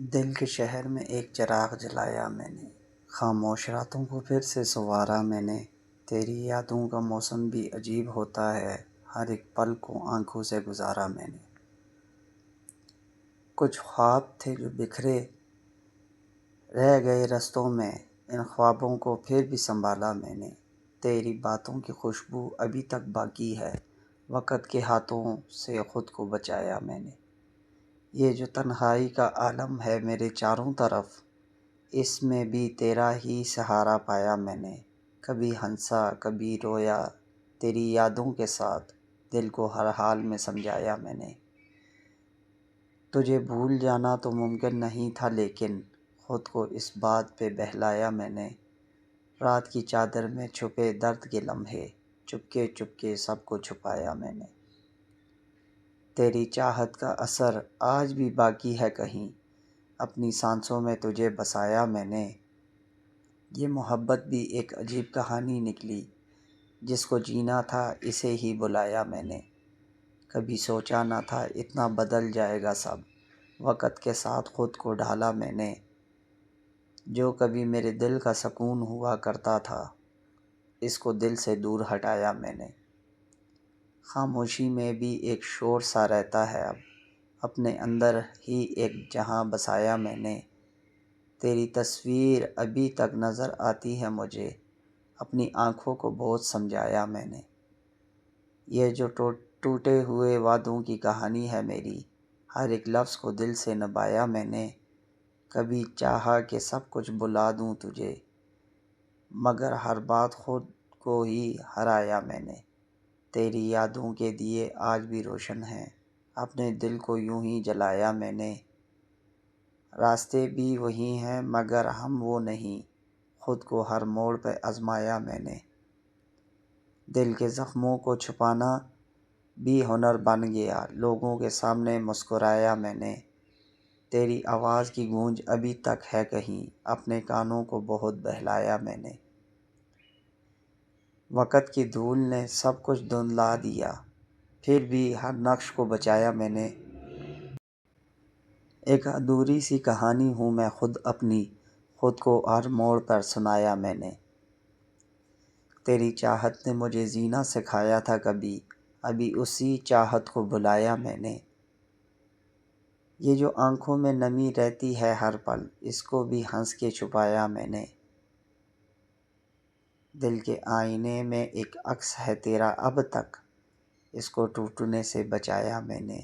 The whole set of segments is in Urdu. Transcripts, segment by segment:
دل کے شہر میں ایک چراغ جلایا میں نے، خاموش راتوں کو پھر سے سنوارا میں نے۔ تیری یادوں کا موسم بھی عجیب ہوتا ہے، ہر ایک پل کو آنکھوں سے گزارا میں نے۔ کچھ خواب تھے جو بکھرے رہ گئے رستوں میں، ان خوابوں کو پھر بھی سنبھالا میں نے۔ تیری باتوں کی خوشبو ابھی تک باقی ہے، وقت کے ہاتھوں سے خود کو بچایا میں نے۔ یہ جو تنہائی کا عالم ہے میرے چاروں طرف، اس میں بھی تیرا ہی سہارا پایا میں نے۔ کبھی ہنسا کبھی رویا تیری یادوں کے ساتھ، دل کو ہر حال میں سمجھایا میں نے۔ تجھے بھول جانا تو ممکن نہیں تھا لیکن خود کو اس بات پہ بہلایا میں نے۔ رات کی چادر میں چھپے درد کے لمحے، چپکے چپکے سب کو چھپایا میں نے۔ تیری چاہت کا اثر آج بھی باقی ہے کہیں، اپنی سانسوں میں تجھے بسایا میں نے۔ یہ محبت بھی ایک عجیب کہانی نکلی، جس کو جینا تھا اسے ہی بلایا میں نے۔ کبھی سوچا نہ تھا اتنا بدل جائے گا سب، وقت کے ساتھ خود کو ڈھالا میں نے۔ جو کبھی میرے دل کا سکون ہوا کرتا تھا، اس کو دل سے دور ہٹایا میں نے۔ خاموشی میں بھی ایک شور سا رہتا ہے اب، اپنے اندر ہی ایک جہاں بسایا میں نے۔ تیری تصویر ابھی تک نظر آتی ہے مجھے، اپنی آنکھوں کو بہت سمجھایا میں نے۔ یہ جو ٹوٹے ہوئے وعدوں کی کہانی ہے میری، ہر ایک لفظ کو دل سے نبھایا میں نے۔ کبھی چاہا کہ سب کچھ بھلا دوں تجھے، مگر ہر بات خود کو ہی ہرایا میں نے۔ تیری یادوں کے دیے آج بھی روشن ہیں، اپنے دل کو یوں ہی جلایا میں نے۔ راستے بھی وہی ہیں مگر ہم وہ نہیں، خود کو ہر موڑ پہ آزمایا میں نے۔ دل کے زخموں کو چھپانا بھی ہنر بن گیا، لوگوں کے سامنے مسکرایا میں نے۔ تیری آواز کی گونج ابھی تک ہے کہیں، اپنے کانوں کو بہت بہلایا میں نے۔ وقت کی دھول نے سب کچھ دھندلا دیا، پھر بھی ہر نقش کو بچایا میں نے۔ ایک ادھوری سی کہانی ہوں میں خود اپنی، خود کو ہر موڑ پر سنایا میں نے۔ تیری چاہت نے مجھے جینا سکھایا تھا کبھی، ابھی اسی چاہت کو بلایا میں نے۔ یہ جو آنکھوں میں نمی رہتی ہے ہر پل، اس کو بھی ہنس کے چھپایا میں نے۔ دل کے آئینے میں ایک عکس ہے تیرا اب تک، اس کو ٹوٹنے سے بچایا میں نے۔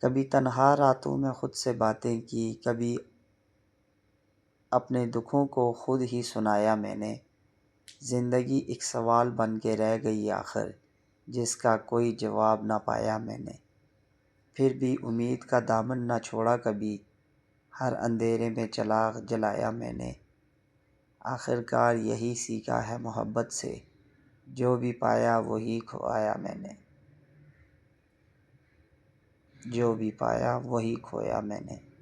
کبھی تنہا راتوں میں خود سے باتیں کی، کبھی اپنے دکھوں کو خود ہی سنایا میں نے۔ زندگی ایک سوال بن کے رہ گئی آخر، جس کا کوئی جواب نہ پایا میں نے۔ پھر بھی امید کا دامن نہ چھوڑا کبھی، ہر اندھیرے میں چراغ جلایا میں نے۔ آخر کار یہی سیکھا ہے محبت سے، جو بھی پایا وہی کھویا میں نے۔ جو بھی پایا وہی کھویا میں نے۔